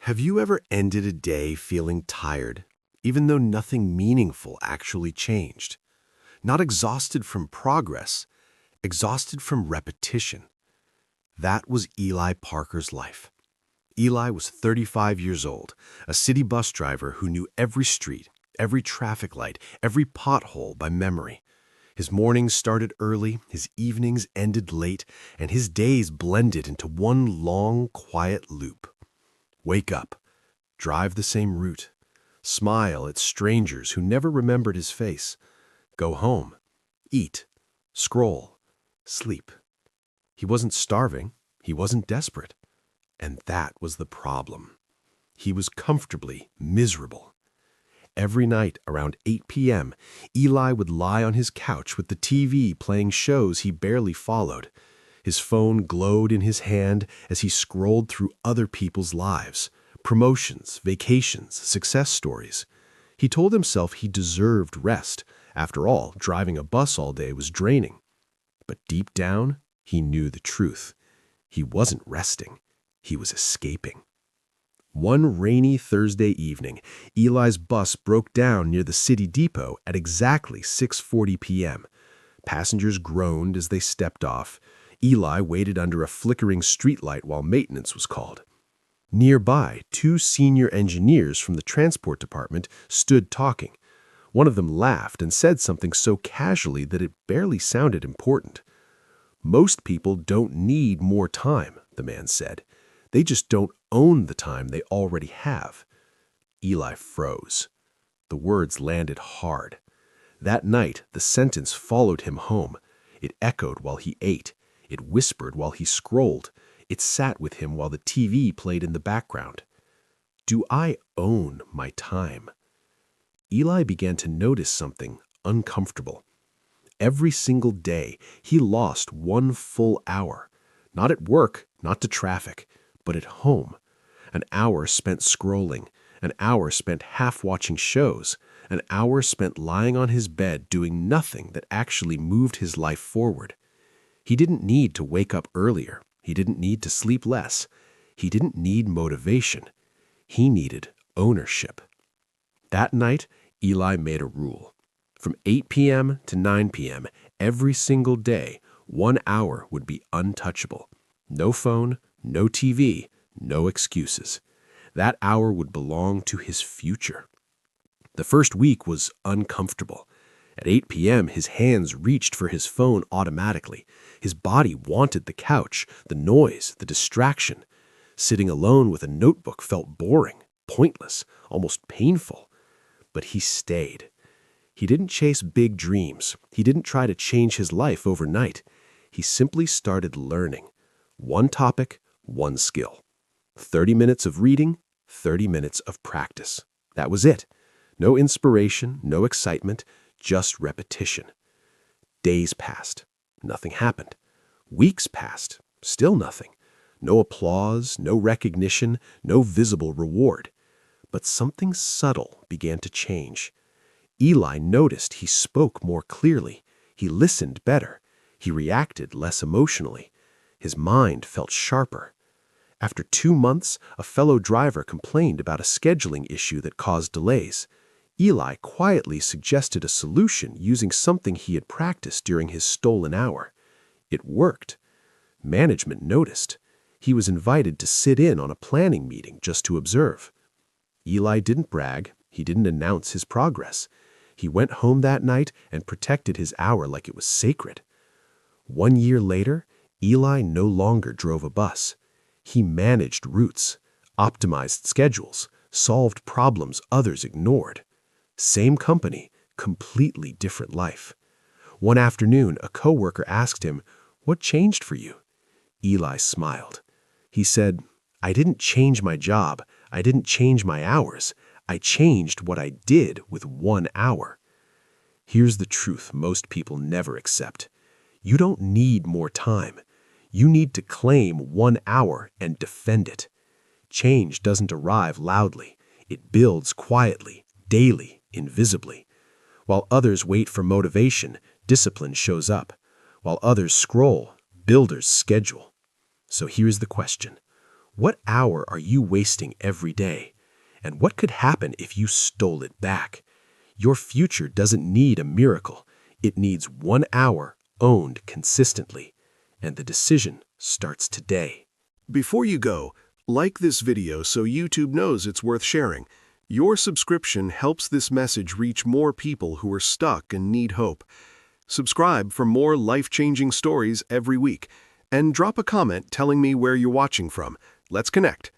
Have you ever ended a day feeling tired, even though nothing meaningful actually changed? Not exhausted from progress, exhausted from repetition. That was Eli Parker's life. Eli was 35 years old, a city bus driver who knew every street, every traffic light, every pothole by memory. His mornings started early, his evenings ended late, and his days blended into one long, quiet loop. Wake up, drive the same route, smile at strangers who never remembered his face, go home, eat, scroll, sleep. He wasn't starving, he wasn't desperate. And that was the problem. He was comfortably miserable. Every night around 8 p.m., Eli would lie on his couch with the TV playing shows he barely followed. His phone glowed in his hand as he scrolled through other people's lives, promotions, vacations, success stories. He told himself he deserved rest. After all, driving a bus all day was draining. But deep down, he knew the truth. He wasn't resting. He was escaping. One rainy Thursday evening, Eli's bus broke down near the city depot at exactly 6:40 p.m. Passengers groaned as they stepped off. Eli waited under a flickering streetlight while maintenance was called. Nearby, two senior engineers from the transport department stood talking. One of them laughed and said something so casually that it barely sounded important. "Most people don't need more time," the man said. "They just don't own the time they already have." Eli froze. The words landed hard. That night, the sentence followed him home. It echoed while he ate. It whispered while he scrolled. It sat with him while the TV played in the background. Do I own my time? Eli began to notice something uncomfortable. Every single day, he lost 1 full hour. Not at work, not to traffic, but at home. An hour spent scrolling, an hour spent half watching shows, an hour spent lying on his bed doing nothing that actually moved his life forward. He didn't need to wake up earlier. He didn't need to sleep less. He didn't need motivation. He needed ownership. That night, Eli made a rule. From 8 p.m. to 9 p.m. every single day, 1 hour would be untouchable. No phone, no TV, no excuses. That hour would belong to his future. The first week was uncomfortable. At 8 p.m., his hands reached for his phone automatically. His body wanted the couch, the noise, the distraction. Sitting alone with a notebook felt boring, pointless, almost painful. But he stayed. He didn't chase big dreams. He didn't try to change his life overnight. He simply started learning. One topic, one skill. 30 minutes of reading, 30 minutes of practice. That was it. No inspiration, no excitement, just repetition. Days passed. Nothing happened. Weeks passed. Still nothing. No applause, no recognition, no visible reward. But something subtle began to change. Eli noticed he spoke more clearly. He listened better. He reacted less emotionally. His mind felt sharper. After 2 months, a fellow driver complained about a scheduling issue that caused delays. Eli quietly suggested a solution using something he had practiced during his stolen hour. It worked. Management noticed. He was invited to sit in on a planning meeting just to observe. Eli didn't brag. He didn't announce his progress. He went home that night and protected his hour like it was sacred. 1 year later, Eli no longer drove a bus. He managed routes, optimized schedules, solved problems others ignored. Same company, completely different life. One afternoon, a coworker asked him, "What changed for you?" Eli smiled. He said, "I didn't change my job. I didn't change my hours. I changed what I did with 1 hour." Here's the truth most people never accept. You don't need more time. You need to claim 1 hour and defend it. Change doesn't arrive loudly. It builds quietly, daily, invisibly. While others wait for motivation, discipline shows up. While others scroll, builders schedule. So here's the question. What hour are you wasting every day? And what could happen if you stole it back? Your future doesn't need a miracle. It needs 1 hour owned consistently. And the decision starts today. Before you go, like this video so YouTube knows it's worth sharing. Your subscription helps this message reach more people who are stuck and need hope. Subscribe for more life-changing stories every week. And drop a comment telling me where you're watching from. Let's connect.